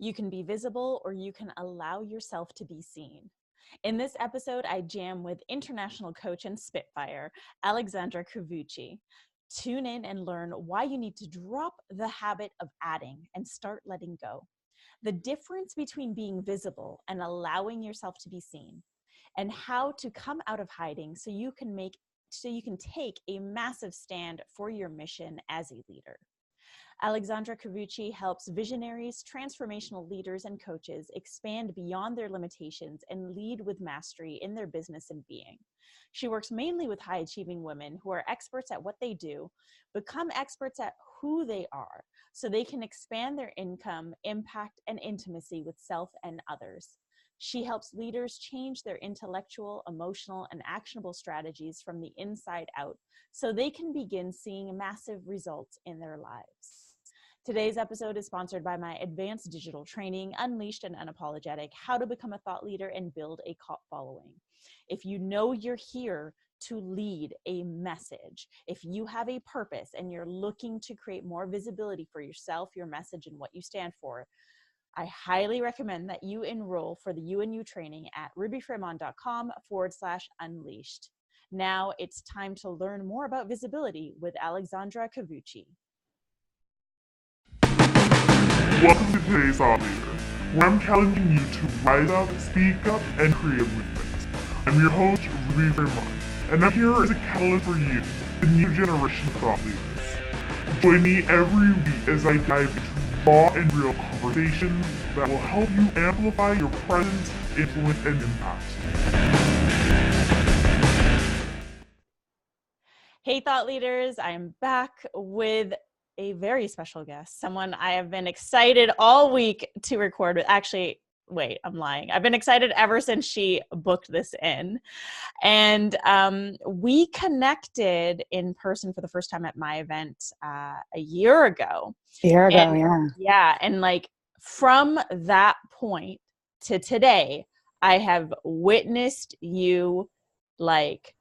You can be visible or you can allow yourself to be seen. In this episode, I jam with international coach and spitfire, Alexandra Covucci. Tune in and learn why you need to drop the habit of adding and start letting go. The difference between being visible and allowing yourself to be seen, and how to come out of hiding so you can take a massive stand for your mission as a leader. Alexandra Covucci helps visionaries, transformational leaders, and coaches expand beyond their limitations and lead with mastery in their business and being. She works mainly with high-achieving women who are experts at what they do, become experts at who they are, so they can expand their income, impact, and intimacy with self and others. She helps leaders change their intellectual, emotional, and actionable strategies from the inside out so they can begin seeing massive results in their lives. Today's episode is sponsored by my advanced digital training, Unleashed and Unapologetic, How to Become a Thought Leader and Build a Cult Following. If you know you're here to lead a message, if you have a purpose and you're looking to create more visibility for yourself, your message, and what you stand for, I highly recommend that you enroll for the UNU training at rubyfremont.com/unleashed. Now it's time to learn more about visibility with Alexandra Covucci. Welcome to today's Thought Leader, where I'm challenging you to rise up, speak up, and create a movement. I'm your host, Ruby Fremont, and I'm here as a catalyst for you, the new generation of thought leaders. Join me every week as I dive into raw and real conversations that will help you amplify your presence, influence, and impact. Hey, thought leaders, I'm back with a very special guest, someone I have been excited all week to record with. Actually, wait, I'm lying. I've been excited ever since she booked this in. And we connected in person for the first time at my event a year ago. Yeah. And like from that point to today, I have witnessed you like,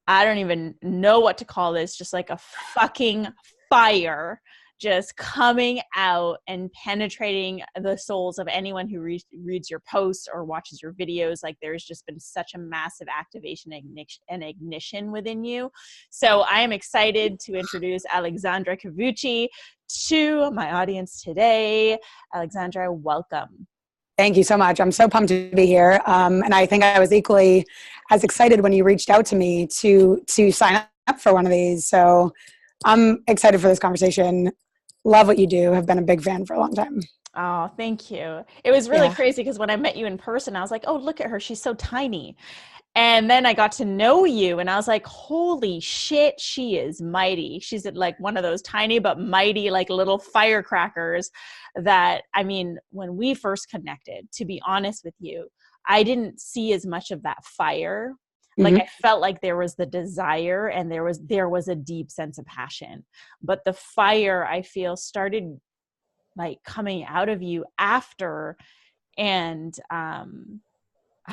I don't even know what to call this, just like a fucking fire just coming out and penetrating the souls of anyone who reads your posts or watches your videos. Like there's just been such a massive activation and ignition within you. So I am excited to introduce Alexandra Covucci to my audience today. Alexandra, welcome. Thank you so much. I'm so pumped to be here. And I think I was equally as excited when you reached out to me to sign up for one of these. So I'm excited for this conversation. Love what you do. Have been a big fan for a long time. Oh, thank you. It was really crazy because when I met you in person, I was like, oh, look at her. She's so tiny. And then I got to know you and I was like, holy shit, she is mighty. She's like one of those tiny but mighty, like little firecrackers that, I mean, when we first connected, to be honest with you, I didn't see as much of that fire. Like I felt like there was the desire and there was a deep sense of passion, but the fire I feel started like coming out of you after. And I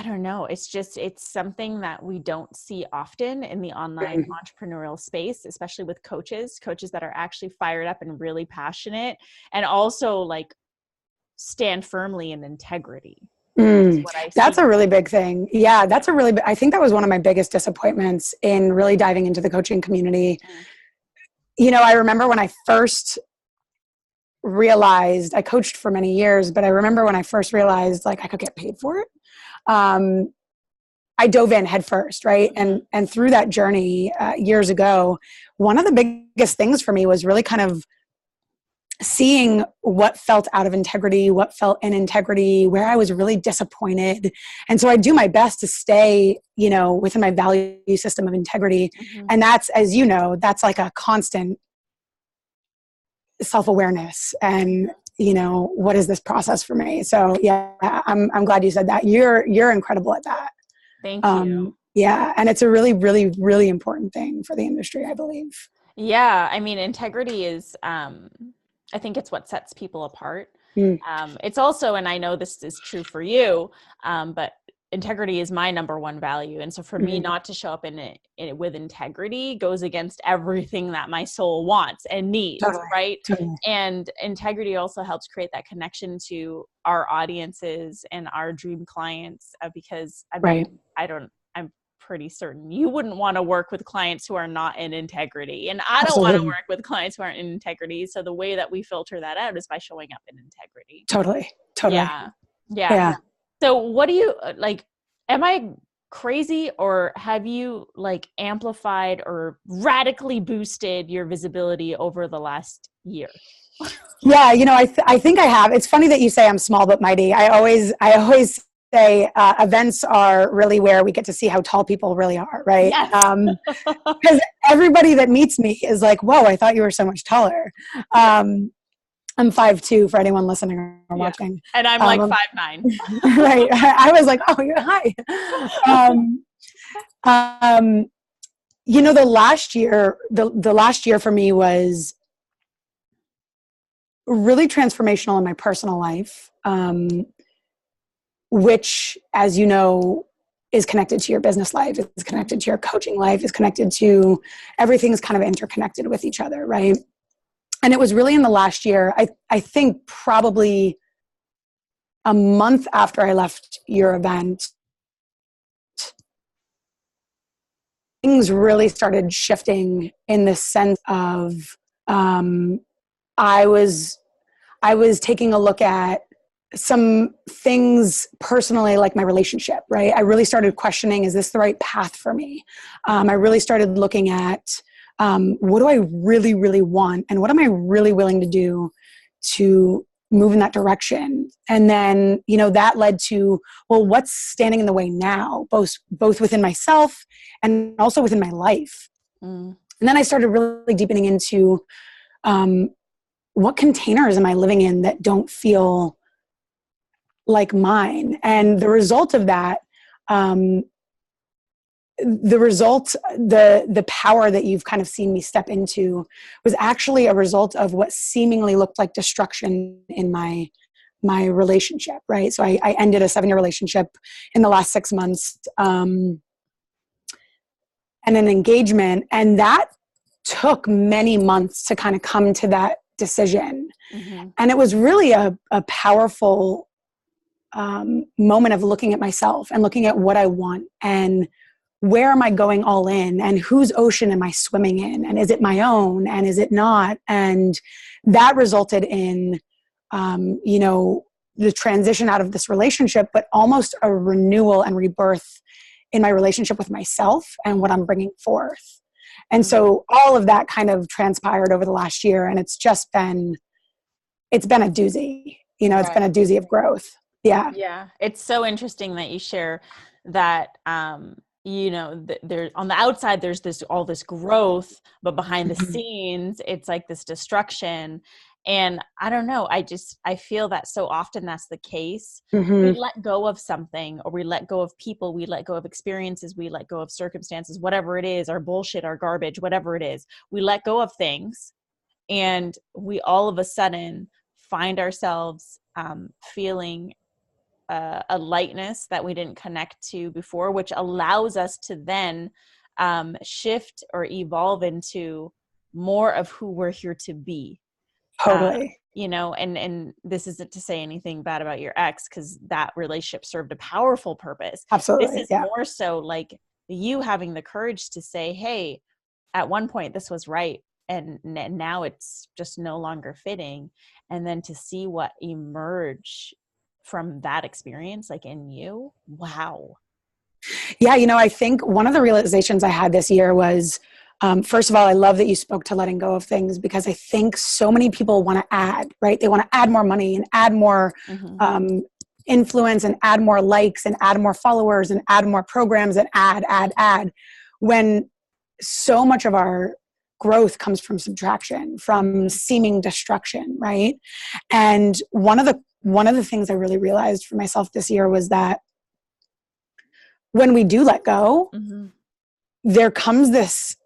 don't know, it's something that we don't see often in the online entrepreneurial space, especially with coaches that are actually fired up and really passionate and also like stand firmly in integrity. That's a really big thing. Yeah, I think that was one of my biggest disappointments in really diving into the coaching community. You know, I remember when I first realized, I coached for many years, but I remember when I first realized like I could get paid for it. I dove in head first, right? And through that journey years ago, one of the biggest things for me was really kind of seeing what felt out of integrity, what felt in integrity, where I was really disappointed. And so I do my best to stay, you know, within my value system of integrity. And that's, as you know, that's like a constant self-awareness and, you know, what is this process for me? So yeah, I'm glad you said that. You're incredible at that. Thank you. Yeah. And it's a really, really, really important thing for the industry, I believe. Yeah. I mean, integrity is, I think it's what sets people apart. It's also, and I know this is true for you, but integrity is my number one value. And so for me not to show up in it with integrity goes against everything that my soul wants and needs. Totally. Right. Totally. And integrity also helps create that connection to our audiences and our dream clients, because I mean, I'm pretty certain you wouldn't want to work with clients who are not in integrity, and I don't want to work with clients who aren't in integrity. So the way that we filter that out is by showing up in integrity. Totally. Yeah. So what do you like, am I crazy, or have you like amplified or radically boosted your visibility over the last year? Yeah, I think I have. It's funny that you say I'm small but mighty. I always say events are really where we get to see how tall people really are, right? Yes. Because everybody that meets me is like, whoa, I thought you were so much taller. I'm 5'2" for anyone listening or watching. And I'm like 5'9". Right. I was like, oh, you're hi. The last year for me was really transformational in my personal life, which, as you know, is connected to your business life, is connected to your coaching life, is connected to everything's kind of interconnected with each other, right? And it was really in the last year, I think probably a month after I left your event, things really started shifting in the sense of I was taking a look at some things personally, like my relationship, right? I really started questioning, is this the right path for me? I really started looking at what do I really, really want? And what am I really willing to do to move in that direction? And then, that led to, well, what's standing in the way now, both within myself and also within my life. And then I started really deepening into what containers am I living in that don't feel like mine? And the result of that, the power that you've kind of seen me step into was actually a result of what seemingly looked like destruction in my relationship, right? So I ended a 7-year relationship in the last 6 months, and an engagement. And that took many months to kind of come to that decision. And it was really a powerful moment of looking at myself and looking at what I want and where am I going all in and whose ocean am I swimming in, and is it my own and is it not? And that resulted in, the transition out of this relationship, but almost a renewal and rebirth in my relationship with myself and what I'm bringing forth. And so all of that kind of transpired over the last year, and it's been a doozy, it's been a doozy of growth. Yeah. Yeah. It's so interesting that you share that, there on the outside, there's all this growth, but behind the scenes, it's like this destruction. And I don't know, I feel that so often that's the case. We let go of something, or we let go of people, we let go of experiences, we let go of circumstances, whatever it is, our bullshit, our garbage, whatever it is, we let go of things. And we all of a sudden find ourselves feeling a lightness that we didn't connect to before, which allows us to then shift or evolve into more of who we're here to be. Totally. And this isn't to say anything bad about your ex, because that relationship served a powerful purpose. Absolutely. This is more so like you having the courage to say, hey, at one point this was right, and now it's just no longer fitting. And then to see what emerge from that experience, like in you. Wow. Yeah. I think one of the realizations I had this year was, first of all, I love that you spoke to letting go of things, because I think so many people want to add, right? They want to add more money and add more influence and add more likes and add more followers and add more programs and add, when so much of our growth comes from subtraction, from seeming destruction, right? And one of the things I really realized for myself this year was that when we do let go, there comes this,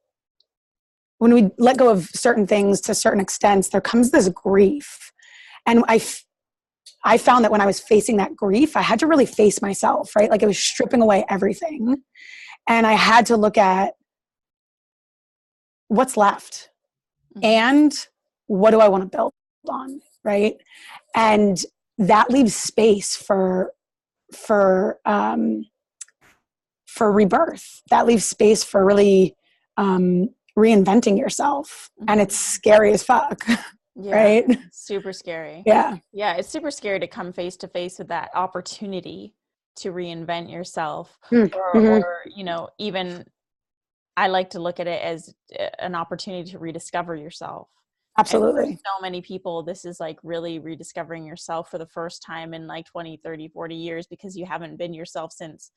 when we let go of certain things to certain extents, there comes this grief. And I found that when I was facing that grief, I had to really face myself, right? Like it was stripping away everything. And I had to look at what's left and what do I want to build on, right? And that leaves space for rebirth. That leaves space for really reinventing yourself. And it's scary as fuck. Yeah, right? Super scary. Yeah. Yeah, it's super scary to come face to face with that opportunity to reinvent yourself. Or, you know, even I like to look at it as an opportunity to rediscover yourself. Absolutely. And for so many people, this is like really rediscovering yourself for the first time in like 20, 30, 40 years, because you haven't been yourself since,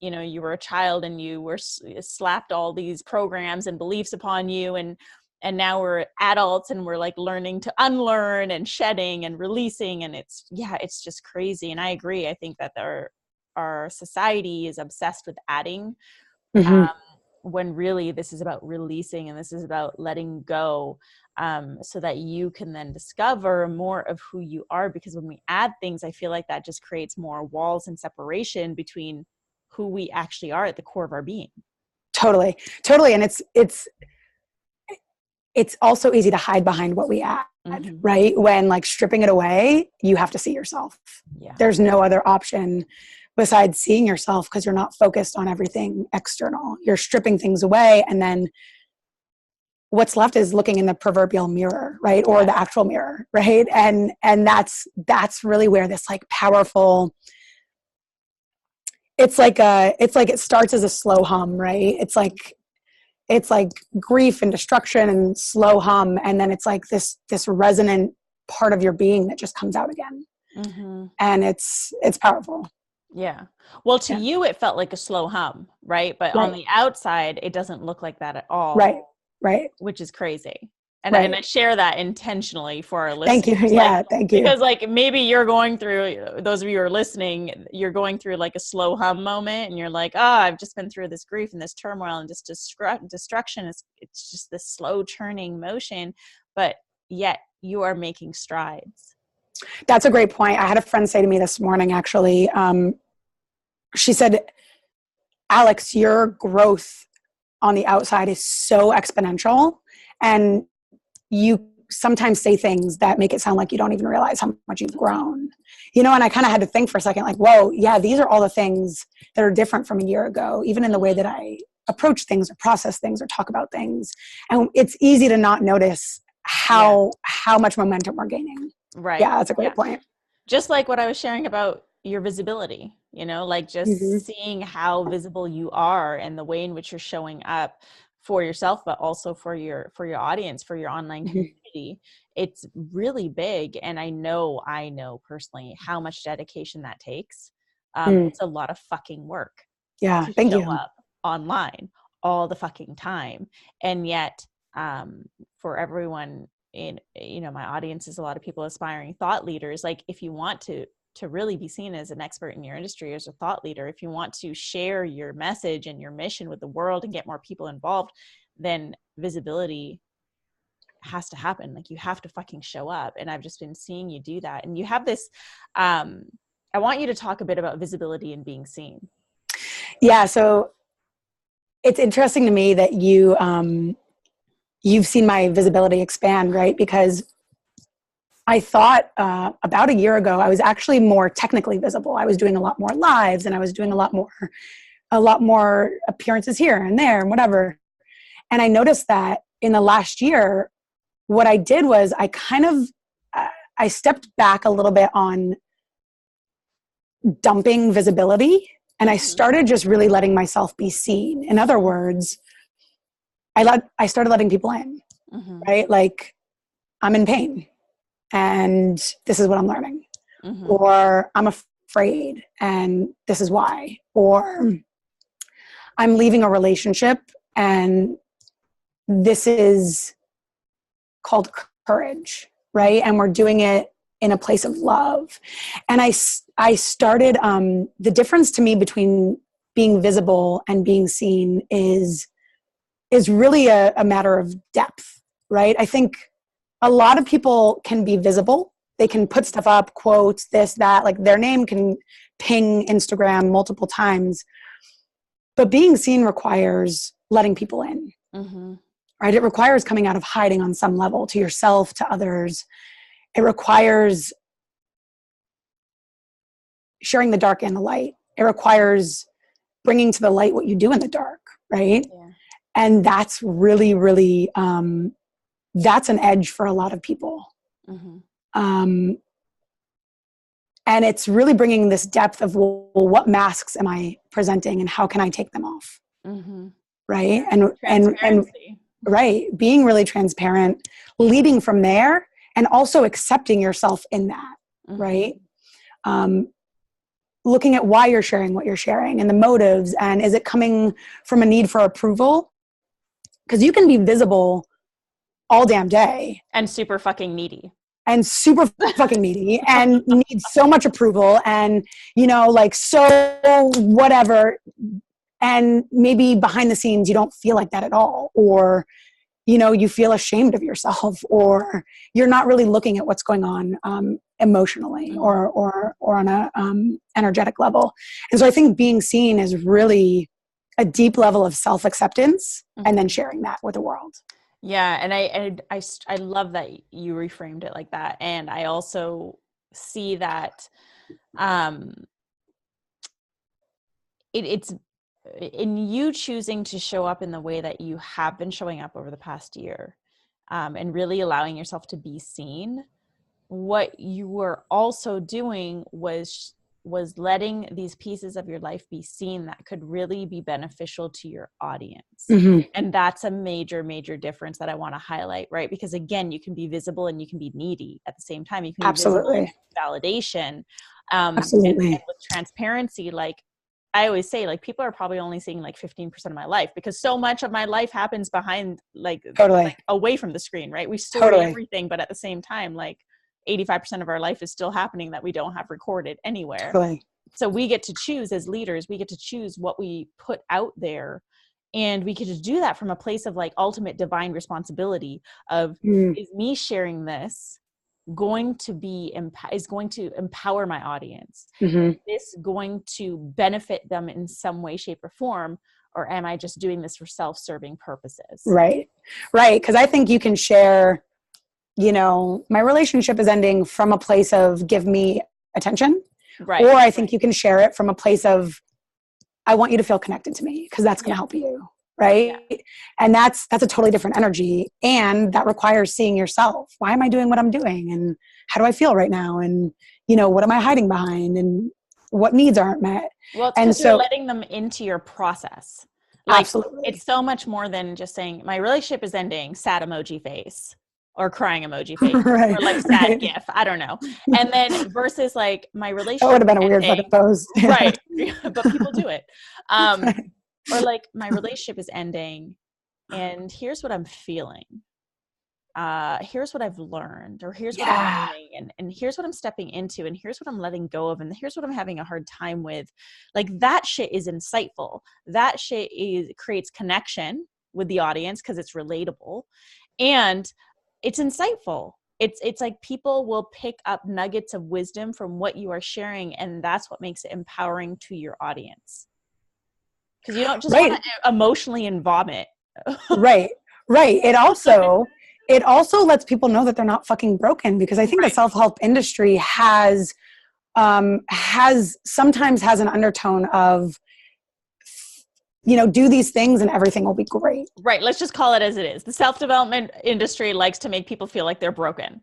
you know, you were a child and you were slapped all these programs and beliefs upon you. And now we're adults and we're like learning to unlearn and shedding and releasing. And it's just crazy. And I agree. I think that our society is obsessed with adding, when really this is about releasing, and this is about letting go, so that you can then discover more of who you are. Because when we add things, I feel like that just creates more walls and separation between who we actually are at the core of our being. Totally. And it's also easy to hide behind what we add, right? When like stripping it away, you have to see yourself. Yeah. There's no other option besides seeing yourself, because you're not focused on everything external. You're stripping things away, and then what's left is looking in the proverbial mirror, right? Or the actual mirror, right? And that's really where this like powerful, it's like it starts as a slow hum, right? It's like grief and destruction and slow hum. And then it's like this resonant part of your being that just comes out again. And it's powerful. Yeah. Well, to you, it felt like a slow hum, right? But on the outside, it doesn't look like that at all. Right. Which is crazy. And I share that intentionally for our listeners. Thank you. Yeah, thank you. Because like maybe you're going through, those of you who are listening, you're going through like a slow hum moment, and you're like, I've just been through this grief and this turmoil and this destruction. It's just this slow churning motion, but yet you are making strides. That's a great point. I had a friend say to me this morning, actually, she said, Alex, your growth on the outside is so exponential, and you sometimes say things that make it sound like you don't even realize how much you've grown, you know? And I kind of had to think for a second, like, whoa, yeah, these are all the things that are different from a year ago, even in the way that I approach things or process things or talk about things. And it's easy to not notice how much momentum we're gaining. Right. Yeah, that's a great point. Just like what I was sharing about your visibility, you know, like just seeing how visible you are and the way in which you're showing up for yourself, but also for your audience, for your online community. It's really big. And I know personally how much dedication that takes. It's a lot of fucking work. Yeah. To Thank show you. up online all the fucking time. And yet, for everyone in, you know, my audience is a lot of people aspiring thought leaders. Like if you want to really be seen as an expert in your industry, as a thought leader, if you want to share your message and your mission with the world and get more people involved, then visibility has to happen. Like you have to fucking show up. And I've just been seeing you do that. And you have this, I want you to talk a bit about visibility and being seen. Yeah. So it's interesting to me that you've seen my visibility expand, right? Because I thought about a year ago, I was actually more technically visible. I was doing a lot more lives, and I was doing a lot more appearances here and there and whatever. And I noticed that in the last year, what I did was I stepped back a little bit on dumping visibility, and I started just really letting myself be seen. In other words, I started letting people in, right? Like, I'm in pain, and this is what I'm learning. Or I'm afraid, and this is why. Or I'm leaving a relationship, and this is called courage, right? And we're doing it in a place of love. And I started, the difference to me between being visible and being seen is really a matter of depth, right? I think a lot of people can be visible, They can put stuff up, quotes, this, that, like their name can ping Instagram multiple times. But being seen requires letting people in, right? It requires coming out of hiding on some level, to yourself, to others. It requires sharing the dark and the light. It requires bringing to the light what you do in the dark, right? Yeah. And that's really, really, that's an edge for a lot of people. And it's really bringing this depth of, well, what masks am I presenting and how can I take them off? Right. And right. Being really transparent, leading from there, and also accepting yourself in that. Right. Looking at why you're sharing what you're sharing and the motives, and is it coming from a need for approval? Because you can be visible all damn day. And super fucking needy. And super fucking needy and need so much approval and, you know, like, so whatever. And maybe behind the scenes, you don't feel like that at all. Or, you know, you feel ashamed of yourself, or you're not really looking at what's going on emotionally or on a energetic level. And so I think being seen is really a deep level of self-acceptance and then sharing that with the world. Yeah. And I love that you reframed it like that. And I also see that it's in you choosing to show up in the way that you have been showing up over the past year, and really allowing yourself to be seen. What you were also doing was letting these pieces of your life be seen that could really be beneficial to your audience. And that's a major, major difference that I want to highlight, right? Because again, you can be visible and you can be needy at the same time. You can be visible and validation. And with transparency, like I always say, like, people are probably only seeing like 15% of my life, because so much of my life happens behind, like away from the screen, right? We story everything, but at the same time, like 85% of our life is still happening that we don't have recorded anywhere. So we get to choose as leaders, we get to choose what we put out there. And we get to do that from a place of like ultimate divine responsibility of, is me sharing this going to be is going to empower my audience? Is this going to benefit them in some way, shape, or form? Or am I just doing this for self-serving purposes? Right. Because I think you can share, you know, my relationship is ending from a place of give me attention. Or I think you can share it from a place of, I want you to feel connected to me because that's going to help you. Right. Yeah. And that's a totally different energy. And that requires seeing yourself. Why am I doing what I'm doing? And how do I feel right now? And, you know, what am I hiding behind? And what needs aren't met? Well, it's because you're letting them into your process. Like, absolutely. It's so much more than just saying my relationship is ending, sad emoji face, or crying emoji face, or like sad gif. I don't know. And then versus like my relationship. That would have been a weird fucking post. Right. But people do it. Or like my relationship is ending and here's what I'm feeling. Here's what I've learned, or here's what I'm learning, and here's what I'm stepping into, and here's what I'm letting go of, and here's what I'm having a hard time with. Like, that shit is insightful. That shit creates connection with the audience because it's relatable and it's insightful. It's like people will pick up nuggets of wisdom from what you are sharing, and that's what makes it empowering to your audience. Because you don't just want to emotionally vomit. Right. It also lets people know that they're not fucking broken, because I think the self-help industry has sometimes an undertone of, you know, do these things and everything will be great. Right. Let's just call it as it is. The self-development industry likes to make people feel like they're broken.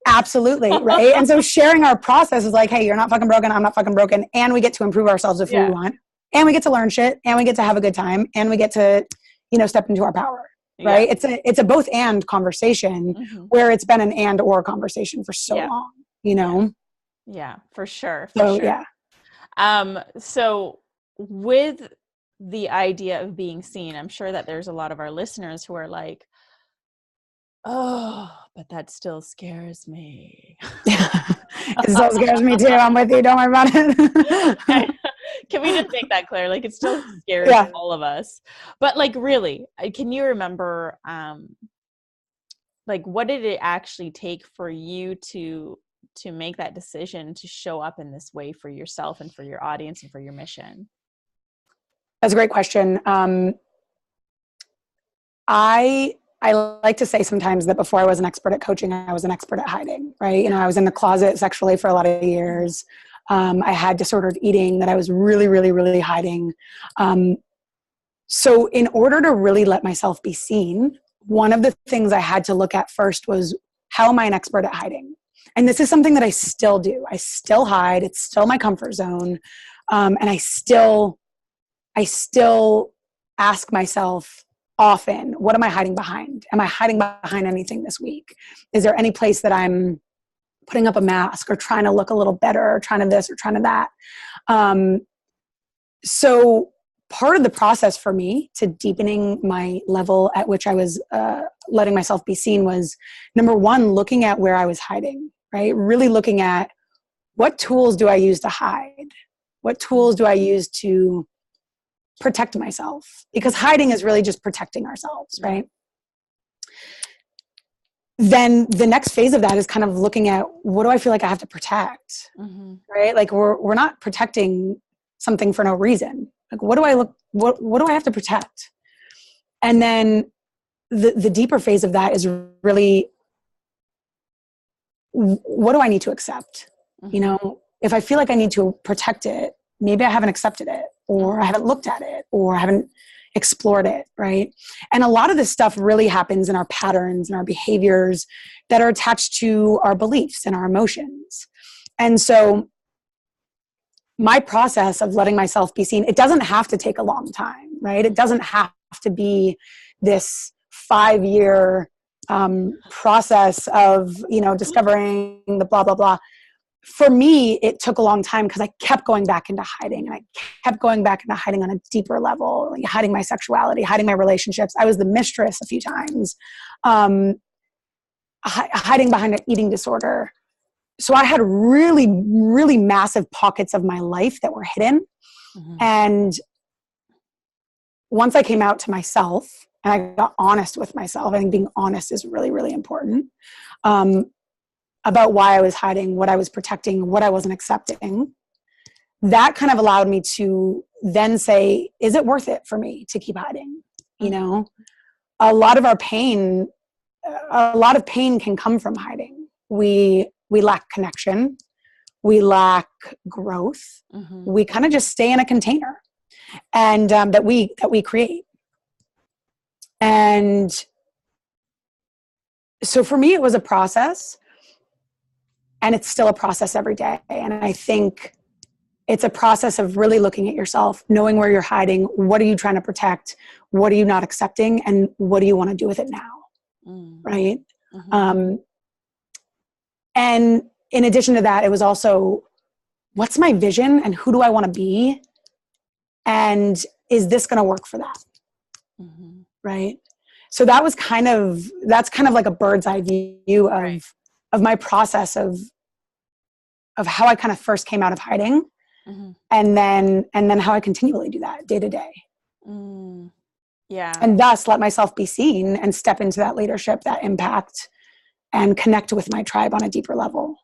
Absolutely. Right. And so sharing our process is like, hey, you're not fucking broken. I'm not fucking broken. And we get to improve ourselves if we want. And we get to learn shit, and we get to have a good time, and we get to, you know, step into our power. Right. It's a both and conversation where it's been an and or conversation for so long, you know? Yeah, for sure. So with the idea of being seen, I'm sure that there's a lot of our listeners who are like, oh, but that still scares me. It still scares me too. I'm with you. Don't worry about it. Can we just make that clear? Like, it still scares all of us. But like, really, can you remember, like, what did it actually take for you to to make that decision to show up in this way for yourself and for your audience and for your mission? That's a great question. I like to say sometimes that before I was an expert at coaching, I was an expert at hiding, right? You know, I was in the closet sexually for a lot of years. I had disordered eating that I was really, really, really hiding. So in order to really let myself be seen, one of the things I had to look at first was, how am I an expert at hiding? And this is something that I still do. I still hide. It's still my comfort zone. And I still ask myself often, what am I hiding behind? Am I hiding behind anything this week? Is there any place that I'm putting up a mask or trying to look a little better or trying to this or trying to that? So part of the process for me to deepening my level at which I was letting myself be seen was, number one, looking at where I was hiding, right? Really looking at, what tools do I use to hide? What tools do I use to protect myself? Because hiding is really just protecting ourselves, right? Then the next phase of that is kind of looking at, what do I feel like I have to protect, right? Like we're not protecting something for no reason. Like, what do I have to protect? And then the deeper phase of that is really, what do I need to accept? You know, if I feel like I need to protect it, maybe I haven't accepted it, or I haven't looked at it, or I haven't explored it, right? And a lot of this stuff really happens in our patterns and our behaviors that are attached to our beliefs and our emotions. And so my process of letting myself be seen, it doesn't have to take a long time, right? It doesn't have to be this 5-year process of, you know, discovering the blah, blah, blah. For me, it took a long time because I kept going back into hiding, and I kept going back into hiding on a deeper level, like hiding my sexuality, hiding my relationships. I was the mistress a few times, hiding behind an eating disorder. So I had really, really massive pockets of my life that were hidden. And once I came out to myself and I got honest with myself, I think being honest is really, really important, about why I was hiding, what I was protecting, what I wasn't accepting. That kind of allowed me to then say, is it worth it for me to keep hiding? You know, a lot of pain can come from hiding. We lack connection. We lack growth. We kind of just stay in a container, and that we create. And so for me, it was a process. And it's still a process every day. And I think it's a process of really looking at yourself, knowing where you're hiding, what are you trying to protect, what are you not accepting, and what do you want to do with it now, right? And in addition to that, it was also, what's my vision and who do I want to be? And is this going to work for that, right? So that's kind of like a bird's eye view of my process of how I kind of first came out of hiding, and then how I continually do that day to day. Yeah. And thus let myself be seen and step into that leadership, that impact, and connect with my tribe on a deeper level.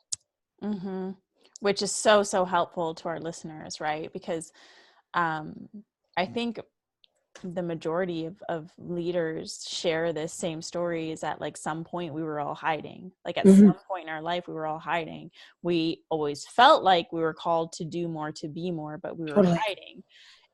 Which is so, so helpful to our listeners, right? Because I think the majority of leaders share this same story, is at like some point we were all hiding. Like at some point in our life, we were all hiding. We always felt like we were called to do more, to be more, but we were hiding.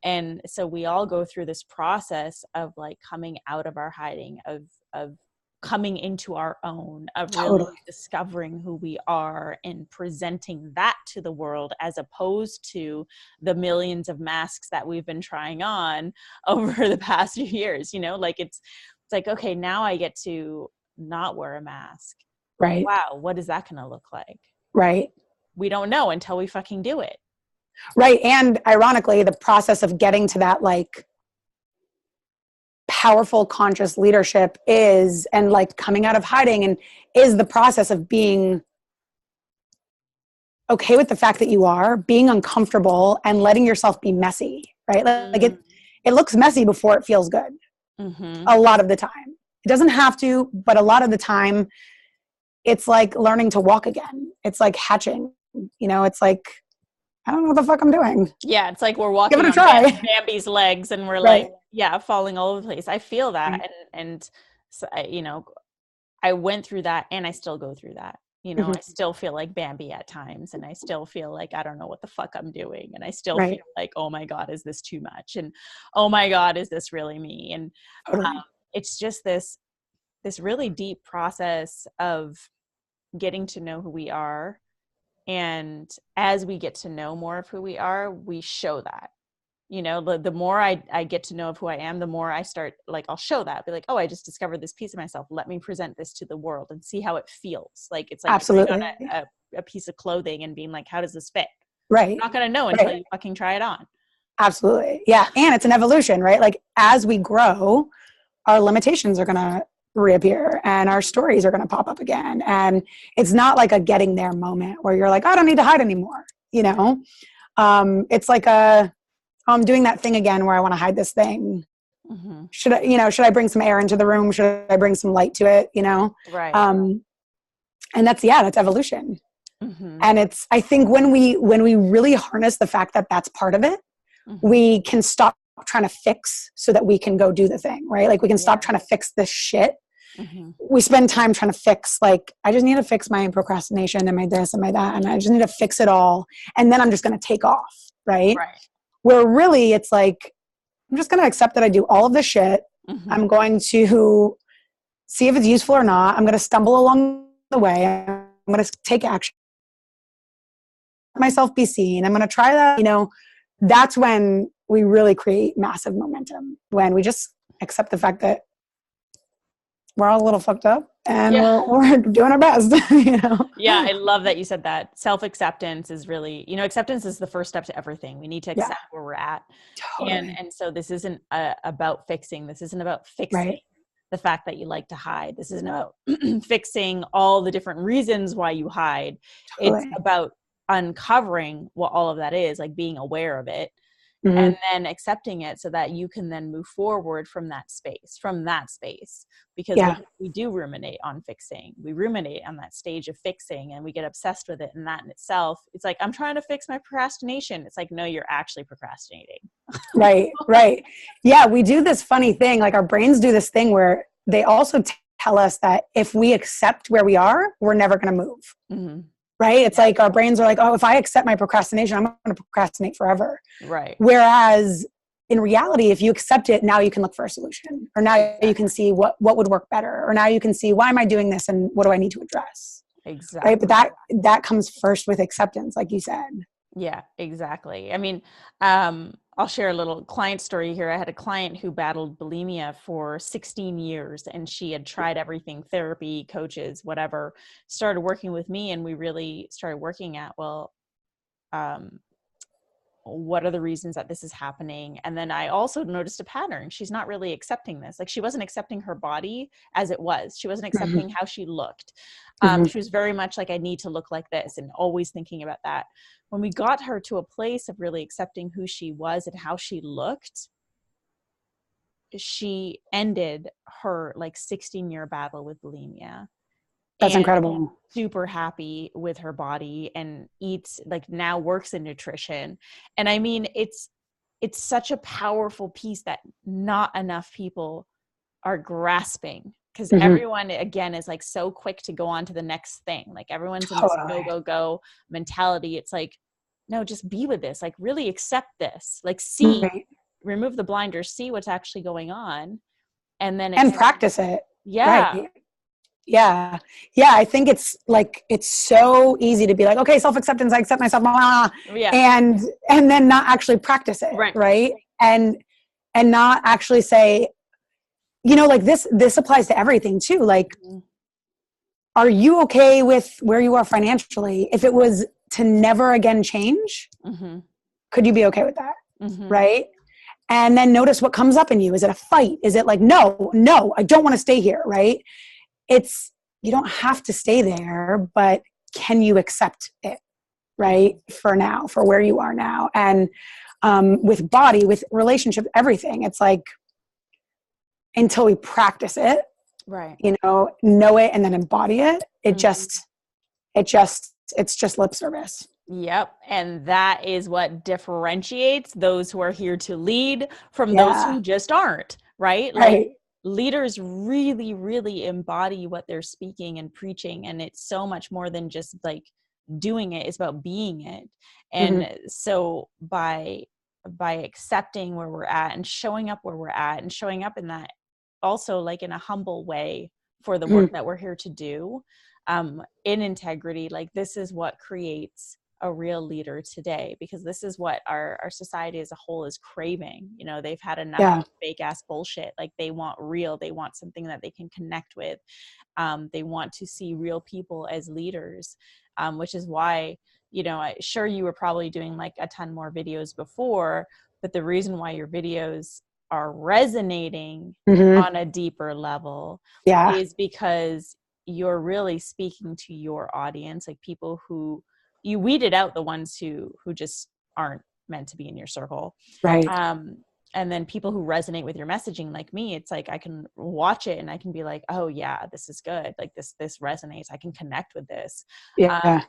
And so we all go through this process of like coming out of our hiding, of coming into our own, of really discovering who we are and presenting that to the world, as opposed to the millions of masks that we've been trying on over the past few years. You know, like it's like, okay, now I get to not wear a mask. Right. Wow. What is that going to look like? Right. We don't know until we fucking do it. Right. And ironically, the process of getting to that, like, powerful conscious leadership is, and like coming out of hiding, and is the process of being okay with the fact that you are being uncomfortable and letting yourself be messy, right? Like it looks messy before it feels good. A lot of the time. It doesn't have to, but a lot of the time it's like learning to walk again. It's like hatching, it's like, I don't know what the fuck I'm doing. Yeah, it's like we're Give walking it a on try. Bambi's legs, and we're Right. like, yeah, falling all over the place. I feel that, Right. and so I went through that, and I still go through that. Mm-hmm. I still feel like Bambi at times, and I still feel like I don't know what the fuck I'm doing, and I still Right. feel like, oh my God, is this too much? And oh my God, is this really me? And Totally. it's just this really deep process of getting to know who we are. And as we get to know more of who we are, we show that. The more I get to know of who I am, the more I start, like, I'll show that, be like, oh, I just discovered this piece of myself. Let me present this to the world and see how it feels. Like, it's like Absolutely. putting on a piece of clothing and being like, how does this fit? Right. You're not going to know until you fucking try it on. Absolutely. Yeah. And it's an evolution, right? Like, as we grow, our limitations are going to reappear and our stories are going to pop up again. And it's not like a getting there moment where you're like, I don't need to hide anymore. It's like I'm doing that thing again where I want to hide this thing. Mm-hmm. Should I bring some air into the room? Should I bring some light to it? Right. And that's evolution. Mm-hmm. And I think when we really harness the fact that that's part of it, mm-hmm. we can stop trying to fix so that we can go do the thing, right? Like, we can stop trying to fix this shit. Mm-hmm. We spend time trying to fix, like, I just need to fix my procrastination and my this and my that, and I just need to fix it all, and then I'm just going to take off, right? Where really it's like, I'm just going to accept that I do all of this shit. Mm-hmm. I'm going to see if it's useful or not. I'm going to stumble along the way. I'm going to take action. Myself be seen. I'm going to try that. That's when we really create massive momentum, when we just accept the fact that we're all a little fucked up and we're doing our best. Yeah, I love that you said that. Self-acceptance is really, acceptance is the first step to everything. We need to accept where we're at. Totally. And so this isn't about fixing. This isn't about fixing the fact that you like to hide. This isn't about fixing all the different reasons why you hide. Totally. It's about uncovering what all of that is, like being aware of it. Mm-hmm. And then accepting it so that you can then move forward from that space, because we do ruminate on fixing. We ruminate on that stage of fixing, and we get obsessed with it. And that in itself, it's like, I'm trying to fix my procrastination. It's like, no, you're actually procrastinating. Right. Yeah. We do this funny thing. Like, our brains do this thing where they also tell us that if we accept where we are, we're never going to move. Mm-hmm. Right? It's like our brains are like, oh, if I accept my procrastination, I'm going to procrastinate forever. Right. Whereas in reality, if you accept it, now you can look for a solution, or now you can see what would work better, or now you can see, why am I doing this and what do I need to address? Exactly. Right? But that comes first with acceptance, like you said. Yeah, exactly. I mean, I'll share a little client story here. I had a client who battled bulimia for 16 years, and she had tried everything, therapy, coaches, whatever, started working with me, and we really started working at, what are the reasons that this is happening? And then I also noticed a pattern. She's not really accepting this. Like, she wasn't accepting her body as it was. She wasn't accepting how she looked. She was very much like, I need to look like this, and always thinking about that. When we got her to a place of really accepting who she was and how she looked, she ended her 16-year battle with bulimia. That's incredible. Super happy with her body, and eats, now works in nutrition. And I mean, it's such a powerful piece that not enough people are grasping, because everyone, again, is so quick to go on to the next thing. Like, everyone's in this go mentality. It's like, no, just be with this. Really accept this. See, remove the blinders, see what's actually going on, and then practice it. Yeah. Right. Yeah. I think it's so easy to be like, okay, self-acceptance, I accept myself, blah, blah, blah, and then not actually practice it. Right. And not actually say, this applies to everything too. Are you okay with where you are financially? If it was to never again change, could you be okay with that? Right. And then notice what comes up in you. Is it a fight? Is it no, I don't want to stay here. Right. You don't have to stay there, but can you accept it, right? For now, for where you are now. And with body, with relationship, everything, it's until we practice it, right? Know it and then embody it, It's just lip service. Yep. And that is what differentiates those who are here to lead from those Yeah. who just aren't, right? Like Right. leaders really, really embody what they're speaking and preaching. And it's so much more than just like doing it. It's about being it. And so by accepting where we're at and showing up where we're at and showing up in that also like in a humble way for the work that we're here to do, in integrity, like this is what creates a real leader today, because this is what our society as a whole is craving. You know, they've had enough of fake ass bullshit. Like they want real, they want something that they can connect with. They want to see real people as leaders, which is why, you know, sure, you were probably doing like a ton more videos before, but the reason why your videos are resonating on a deeper level is because you're really speaking to your audience, like people who you weeded out the ones who just aren't meant to be in your circle. Right. And then people who resonate with your messaging, like me, it's like I can watch it and I can be like, oh yeah, this is good. Like this resonates. I can connect with this. Yeah.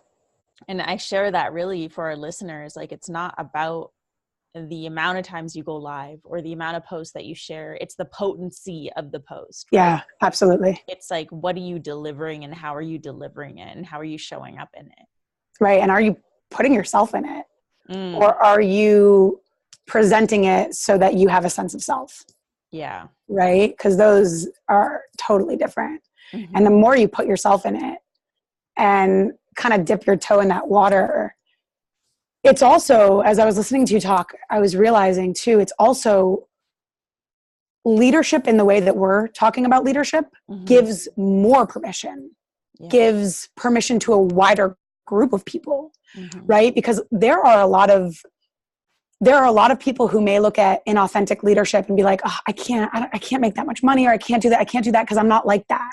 And I share that really for our listeners. Like it's not about the amount of times you go live or the amount of posts that you share. It's the potency of the post. Right? Yeah, absolutely. It's like, what are you delivering and how are you delivering it and how are you showing up in it? Right. And are you putting yourself in it? Or are you presenting it so that you have a sense of self? Yeah. Right. Because those are totally different. And the more you put yourself in it and kind of dip your toe in that water, it's also, as I was listening to you talk, I was realizing too, it's also leadership in the way that we're talking about leadership gives more permission, gives permission to a wider group of people, right? Because there are a lot of people who may look at inauthentic leadership and be like, oh, I can't make that much money, or I can't do that because I'm not like that,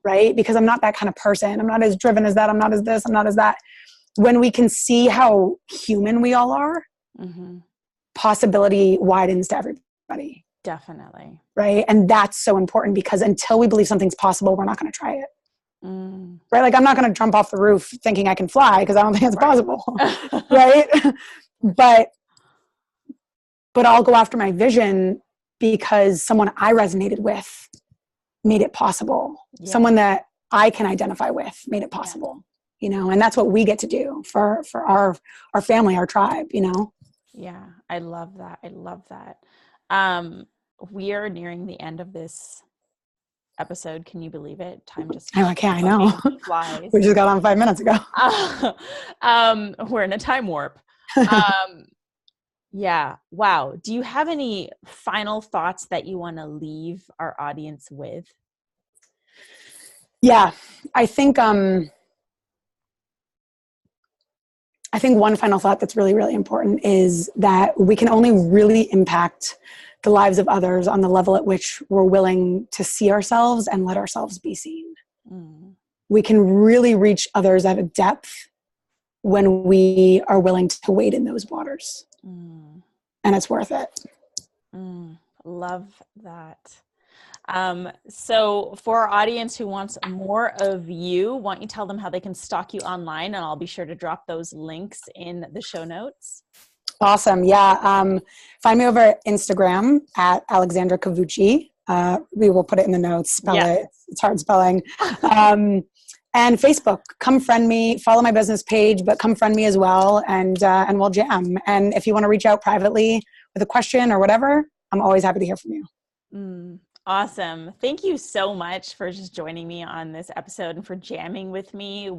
right? Because I'm not that kind of person. I'm not as driven as that. I'm not as this. I'm not as that. When we can see how human we all are, possibility widens to everybody. Definitely. Right? And that's so important, because until we believe something's possible, we're not going to try it. Right? Like I'm not going to jump off the roof thinking I can fly, because I don't think it's possible. Right? But I'll go after my vision because someone I resonated with made it possible. Yeah. Someone that I can identify with made it possible. Yeah. You know, and that's what we get to do for our family, our tribe, you know? Yeah. I love that. I love that. We are nearing the end of this episode. Can you believe it? Time just I know. Flies. We just got on 5 minutes ago. We're in a time warp. Yeah. Wow. Do you have any final thoughts that you want to leave our audience with? Yeah, I think one final thought that's really, really important is that we can only really impact the lives of others on the level at which we're willing to see ourselves and let ourselves be seen. We can really reach others at a depth when we are willing to wade in those waters. And it's worth it. Love that. So for our audience who wants more of you, why don't you tell them how they can stalk you online, and I'll be sure to drop those links in the show notes. Awesome. Yeah. Find me over at Instagram at Alexandra Covucci. We will put it in the notes, spell it. It's hard spelling. And Facebook, come friend me, follow my business page, but come friend me as well. And we'll jam. And if you want to reach out privately with a question or whatever, I'm always happy to hear from you. Awesome. Thank you so much for just joining me on this episode and for jamming with me.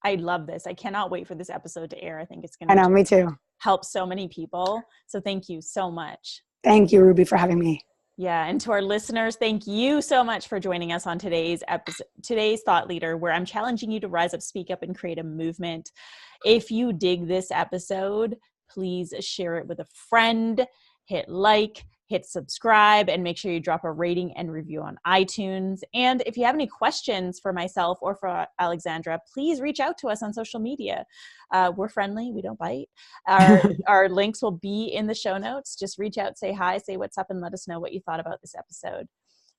I love this. I cannot wait for this episode to air. I think it's going to me too. Help so many people. So thank you so much. Thank you, Ruby, for having me. Yeah. And to our listeners, thank you so much for joining us on today's episode, today's Thought Leader, where I'm challenging you to rise up, speak up, and create a movement. If you dig this episode, please share it with a friend, hit like, hit subscribe, and make sure you drop a rating and review on iTunes. And if you have any questions for myself or for Alexandra, please reach out to us on social media. We're friendly. We don't bite. Our links will be in the show notes. Just reach out, say hi, say what's up, and let us know what you thought about this episode.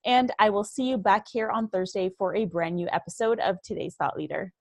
And I will see you back here on Thursday for a brand new episode of Today's Thought Leader.